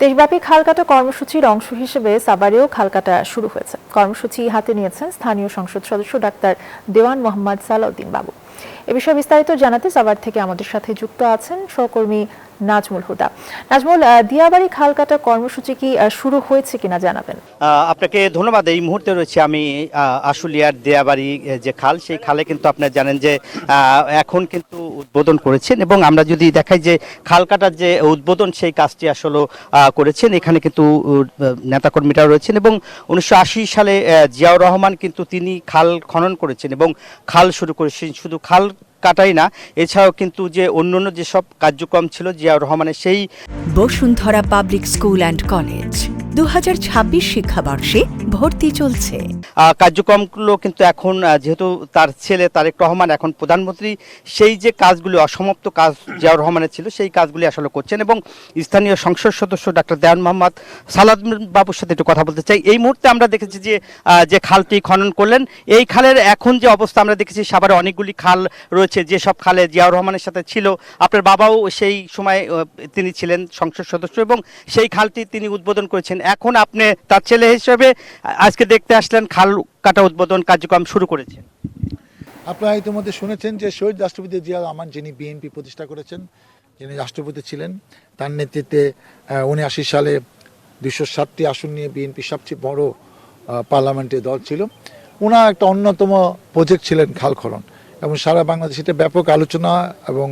দেশব্যাপী খালকাটা কর্মসূচির অংশ হিসেবে সাভারেও খালকাটা শুরু হয়েছে। কর্মসূচি হাতে নিয়েছেন স্থানীয় সংসদ সদস্য ডাক্তার দেওয়ান মোহাম্মদ সালাউদ্দিন বাবু। এ বিষয়ে বিস্তারিত জানাতে সাভার থেকে আমাদের সাথে যুক্ত আছেন সহকর্মী নাজমুল হুদা। নাজমুল, দিয়াবাড়ি খালকাটা কর্মসূচি কি শুরু হয়েছে কিনা জানাবেন? আপনাকে ধন্যবাদ। এই মুহূর্তে রয়েছে আমি আশুলিয়ার দিয়াবাড়ি যে খাল, সেই খালে কিন্তু আপনারা জানেন যে এখন কিন্তু উদ্বোধন করেছেন, এবং আমরা যদি দেখাই যে খাল কাটার যে উদ্বোধন সেই কাজটি আসলে করেছেন। এখানে কিন্তু নেতাকর্মীরা রয়েছেন, এবং 1980 সালে জিয়াউর রহমান কিন্তু তিনি খাল খনন করেছেন এবং খাল শুরু করেছেন। শুধু খাল কাটাই না, এছাড়াও কিন্তু যে অন্যান্য যেসব কার্যক্রম ছিল জিয়াউর রহমানের সেই Bashundhara public school and college 2026 শিক্ষাবর্ষে ভর্তি চলছে। কার্যক্রমগুলো কিন্তু এখন যেহেতু তার ছেলে তারেক রহমান এখন প্রধানমন্ত্রী, সেই যে কাজগুলি অসমাপ্ত কাজ জিয়াউর রহমানের ছিল সেই কাজগুলি আসলে করছেন। এবং স্থানীয় সংসদ সদস্য ডাক্তার দেওয়ান মোহাম্মদ সালাউদ্দিন বাবুর সাথে একটু কথা বলতে চাই। এই মুহূর্তে আমরা দেখেছি যে খালটি খনন করলেন, এই খালের এখন যে অবস্থা আমরা দেখেছি, সাভারে অনেকগুলি খাল রয়েছে যেসব খালে জিয়াউর রহমানের সাথে ছিল। আপনার বাবাও সেই সময় তিনি ছিলেন সংসদ সদস্য এবং সেই খালটি তিনি উদ্বোধন করেছেন। এখন আপনি তার ছেলে হিসেবে আজকে দেখতে আসলেন খাল কাটা উদ্বোধন কার্যক্রম শুরু করেছেন। আপনারা ইতিমধ্যে শুনেছেন যে শহীদ রাষ্ট্রপতি জিয়া রহমান, যিনি বিএনপি প্রতিষ্ঠা করেছেন, যিনি রাষ্ট্রপতি ছিলেন, তার নেতৃত্বে 1980 সালে 207টি আসন নিয়ে বিএনপি সবচেয়ে বড় পার্লামেন্টের দল ছিল। ওনার একটা অন্যতম প্রজেক্ট ছিলেন খাল খনন, এবং সারা বাংলাদেশে এটা ব্যাপক আলোচনা এবং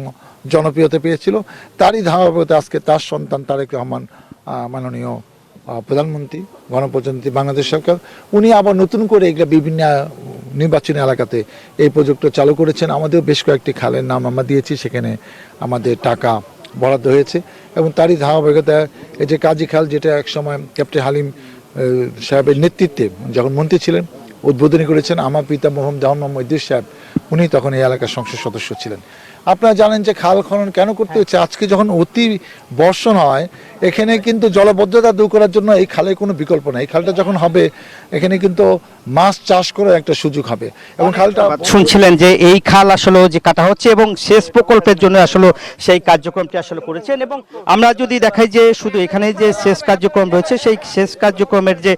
জনপ্রিয়তা পেয়েছিল। তারই ধারাবাহিকতা আজকে তার সন্তান তারেক রহমান, মাননীয় প্রধানমন্ত্রী, গণপ্রজাতন্ত্রী বাংলাদেশ সরকার, উনি আবার নতুন করে এগুলো বিভিন্ন নির্বাচনী এলাকাতে এই প্রজেক্টটা চালু করেছেন। আমাদের বেশ কয়েকটি খালের নাম আমরা দিয়েছি, সেখানে আমাদের টাকা বরাদ্দ হয়েছে, এবং তারই ধারাবাহিকতা এই যে কাজী খাল, যেটা একসময় ক্যাপ্টেন হালিম সাহেবের নেতৃত্বে যখন মন্ত্রী ছিলেন উদ্বোধনী করেছেন আমার পিতা মোহাম্মদ দেওয়ান মোহাম্মদ ইদ্রিস সাহেব, উনি তখন এই এলাকার সংসদ সদস্য ছিলেন। আপনারা জানেন যে খাল খনন কেন করতে হচ্ছে। আজকে যখন অতি বর্ষণ হয়, এখানে কিন্তু জলবদ্ধতা দূর করার জন্য এই খালের কোনো বিকল্প নেই। এই খালটা যখন হবে, এখানে কিন্তু মাছ চাষ করার একটা সুযোগ হবে। এবং খালটা শুনছিলেন যে এই খাল আসলে যে কাটা হচ্ছে এবং সেচ প্রকল্পের জন্য আসলে সেই কার্যক্রমটি আসলে করেছেন। এবং আমরা যদি দেখাই যে শুধু এখানে যে সেচ কার্যক্রম রয়েছে, সেই সেচ কার্যক্রমের যে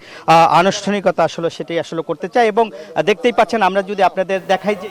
আনুষ্ঠানিকতা আসলে সেটাই আসলে করতে চাই। এবং দেখতেই পাচ্ছেন, আমরা যদি আপনাদের দেখাই যে